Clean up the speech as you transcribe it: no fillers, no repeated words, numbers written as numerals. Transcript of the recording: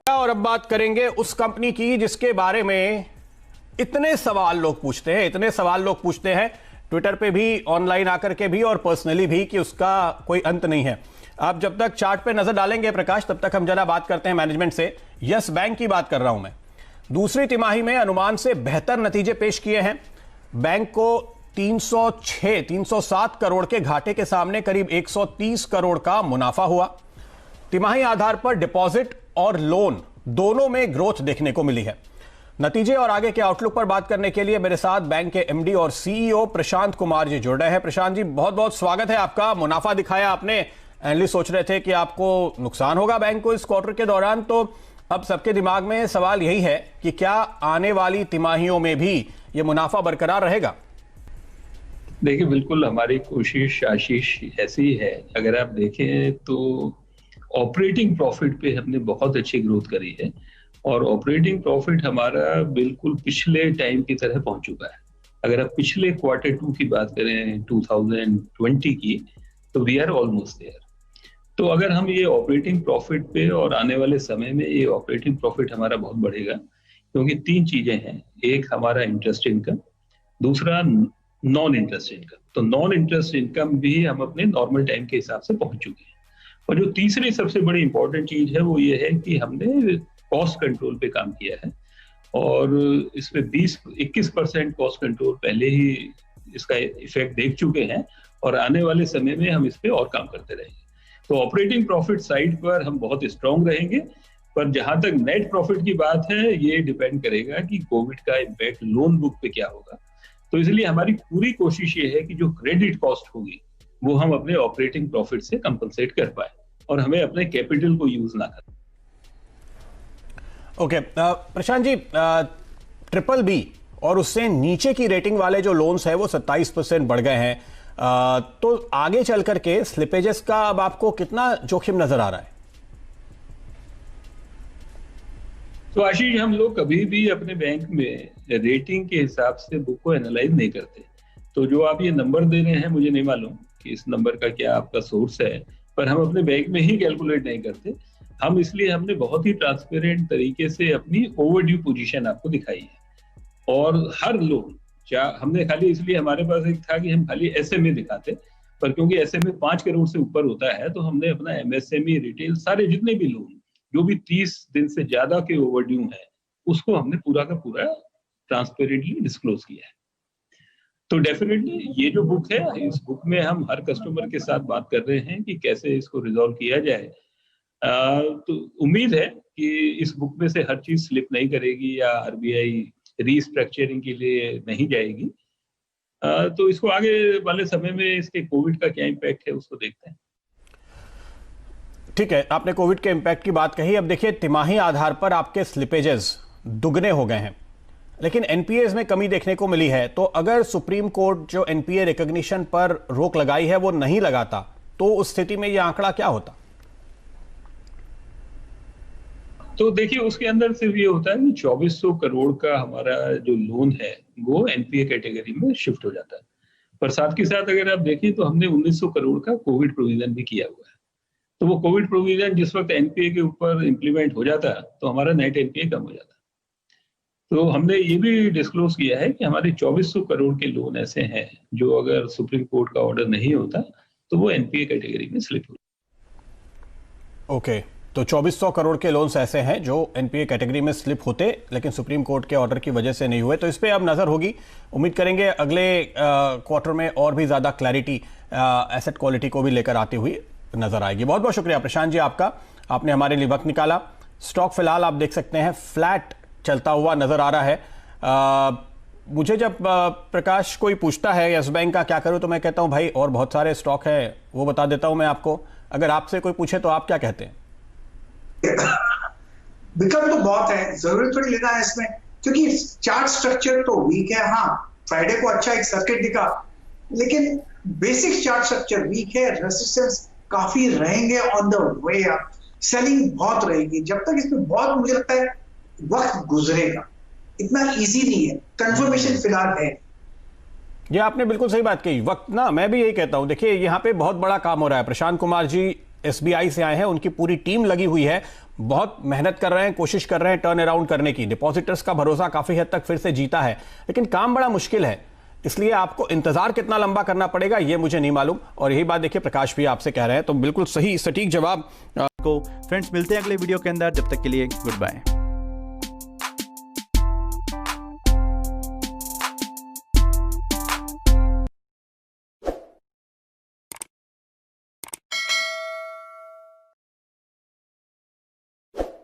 और अब बात करेंगे उस कंपनी की जिसके बारे में इतने सवाल लोग पूछते हैं ट्विटर पे भी, ऑनलाइन आकर के भी और पर्सनली भी, कि उसका कोई अंत नहीं है। आप जब तक चार्ट पे नजर डालेंगे प्रकाश, तब तक हम जरा बात करते हैं मैनेजमेंट से। यस बैंक की बात कर रहा हूं मैं। दूसरी तिमाही में अनुमान से बेहतर नतीजे पेश किए हैं। बैंक को 307 करोड़ के घाटे के सामने करीब 130 करोड़ का मुनाफा हुआ। तिमाही आधार पर डिपॉजिट और लोन दोनों में ग्रोथ देखने को मिली है। नतीजे और आगे के आउटलुक पर बात करने के लिए मेरे साथ बैंक के एमडी और सीईओ प्रशांत कुमार जी जुड़ रहे हैं। प्रशांत जी, बहुत बहुत स्वागत है आपका। मुनाफा दिखाया आपने, एनालिस्ट सोच रहे थे कि आपको नुकसान होगा बैंक को इस क्वार्टर के दौरान, तो अब सबके दिमाग में सवाल यही है कि क्या आने वाली तिमाहियों में भी ये मुनाफा बरकरार रहेगा? देखिए, बिल्कुल हमारी कोशिश आशीष ऐसी है। अगर आप देखें तो ऑपरेटिंग प्रॉफिट पे हमने बहुत अच्छी ग्रोथ करी है और ऑपरेटिंग प्रॉफिट हमारा बिल्कुल पिछले टाइम की तरह पहुंच चुका है। अगर आप पिछले Q2 की बात करें 2020 की, तो वी आर ऑलमोस्ट देयर। तो अगर हम ये ऑपरेटिंग प्रॉफिट पे, और आने वाले समय में ये ऑपरेटिंग प्रॉफिट हमारा बहुत बढ़ेगा, क्योंकि तीन चीजें हैं। एक हमारा इंटरेस्ट इनकम, दूसरा नॉन इंटरेस्ट इनकम। तो नॉन इंटरेस्ट इनकम भी हम अपने नॉर्मल टाइम के हिसाब से पहुंच चुके हैं। और जो तीसरी सबसे बड़ी इंपॉर्टेंट चीज है वो ये है कि हमने कॉस्ट कंट्रोल पे काम किया है और इसमें 20-21% कॉस्ट कंट्रोल पहले ही इसका इफेक्ट देख चुके हैं और आने वाले समय में हम इस पे और काम करते रहेंगे। तो ऑपरेटिंग प्रॉफिट साइड पर हम बहुत स्ट्रांग रहेंगे, पर जहां तक नेट प्रॉफिट की बात है ये डिपेंड करेगा कि कोविड का इम्पैक्ट लोन बुक पे क्या होगा। तो इसलिए हमारी पूरी कोशिश ये है कि जो क्रेडिट कॉस्ट होगी वो हम अपने ऑपरेटिंग प्रॉफिट से कंपनसेट कर पाए और हमें अपने कैपिटल को यूज ना करना। ओके, प्रशांत जी, BBB और उससे नीचे की रेटिंग वाले जो लोन्स है वो 27% बढ़ गए हैं। तो आगे चल करके स्लिपेजेस का अब आपको कितना जोखिम नजर आ रहा है? तो आशीष, हम लोग कभी भी अपने बैंक में रेटिंग के हिसाब से बुक को एनालाइज नहीं करते। तो जो आप ये नंबर दे रहे हैं, मुझे नहीं मालूम कि इस नंबर का क्या आपका सोर्स है, पर हम अपने बैंक में ही कैलकुलेट नहीं करते। हमने बहुत ही ट्रांसपेरेंट तरीके से अपनी ओवरड्यू पोजीशन आपको दिखाई है और हर लोन हमने खाली इसलिए, हमारे पास एक था कि हम खाली एसएमए दिखाते, पर क्योंकि एसएमए 5 करोड़ से ऊपर होता है तो हमने अपना एमएसएमई, रिटेल, सारे जितने भी लोन जो भी 30 दिन से ज्यादा के ओवरड्यू है उसको हमने पूरा का पूरा ट्रांसपेरेंटली डिस्क्लोज किया है। तो डेफिनेटली ये जो बुक है, इस बुक में हम हर कस्टमर के साथ बात कर रहे हैं कि कैसे इसको रिजॉल्व किया जाए। तो उम्मीद है कि इस बुक में से हर चीज स्लिप नहीं करेगी या आरबीआई रीस्ट्रक्चरिंग के लिए नहीं जाएगी। तो इसको आगे वाले समय में इसके कोविड का क्या इम्पैक्ट है उसको देखते हैं। ठीक है, आपने कोविड के इम्पैक्ट की बात कही। अब देखिए, तिमाही आधार पर आपके स्लिपेजेस दुगने हो गए हैं, लेकिन एनपीएस में कमी देखने को मिली है। तो अगर सुप्रीम कोर्ट जो एनपीए रिकॉग्निशन पर रोक लगाई है वो नहीं लगाता, तो उस स्थिति में यह आंकड़ा क्या होता? तो देखिए, उसके अंदर सिर्फ ये होता है कि 2400 करोड़ का हमारा जो लोन है वो एनपीए कैटेगरी में शिफ्ट हो जाता है। पर साथ के साथ अगर आप देखें तो हमने 1900 करोड़ का कोविड प्रोविजन भी किया हुआ है। तो वो कोविड प्रोविजन जिस वक्त एनपीए के ऊपर इंप्लीमेंट हो जाता तो हमारा नेट एनपीए कम हो जाता। तो हमने ये भी डिस्क्लोज किया है कि हमारे 2400 करोड़ के लोन ऐसे हैं जो अगर सुप्रीम कोर्ट का ऑर्डर नहीं होता तो वो एनपीए कैटेगरी में स्लिप हो। ओके, तो 2400 करोड़ के लोन्स ऐसे हैं जो एनपीए कैटेगरी में स्लिप होते, लेकिन सुप्रीम कोर्ट के ऑर्डर की वजह से नहीं हुए। तो इस पे अब नजर होगी। उम्मीद करेंगे अगले क्वार्टर में और भी ज्यादा क्लैरिटी एसेट क्वालिटी को भी लेकर आती हुई नजर आएगी। बहुत बहुत शुक्रिया प्रशांत जी आपका, आपने हमारे लिए वक्त निकाला। स्टॉक फिलहाल आप देख सकते हैं फ्लैट चलता हुआ नजर आ रहा है। मुझे जब प्रकाश कोई पूछता है यस बैंक का क्या करूं, तो मैं कहता हूं भाई और बहुत सारे स्टॉक है, वो बता देता हूं मैं आपको। अगर आपसे कोई पूछे तो आप क्या कहते हैं? विकल्प तो बहुत है, जरूरत थोड़ी लेना है इसमें, क्योंकि चार्ट स्ट्रक्चर तो वीक है। हाँ, फ्राइडे को अच्छा एक सर्किट दिखा, लेकिन बेसिक चार्ट स्ट्रक्चर वीक है। रेजिस्टेंस काफी रहेंगे on the way up, selling बहुत रहेगी। जब तक इसमें बहुत, मुझे लगता है, वक्त गुजरेगा, इतना इजी नहीं है। कंफर्मेशन फिलहाल है। ये आपने बिल्कुल सही बात कही, वक्त ना, मैं भी यही कहता हूं। देखिए, यहाँ पे बहुत बड़ा काम हो रहा है। प्रशांत कुमार जी SBI से आए हैं, उनकी पूरी टीम लगी हुई है, बहुत मेहनत कर रहे हैं, कोशिश कर रहे हैं टर्न अराउंड करने की। डिपॉजिटर्स का भरोसा काफी हद तक फिर से जीता है, लेकिन काम बड़ा मुश्किल है, इसलिए आपको इंतजार कितना लंबा करना पड़ेगा ये मुझे नहीं मालूम। और यही बात देखिए प्रकाश भी आपसे कह रहे हैं, तो बिल्कुल सही सटीक जवाब को फ्रेंड्स मिलते हैं अगले वीडियो के अंदर, जब तक के लिए गुड बाय।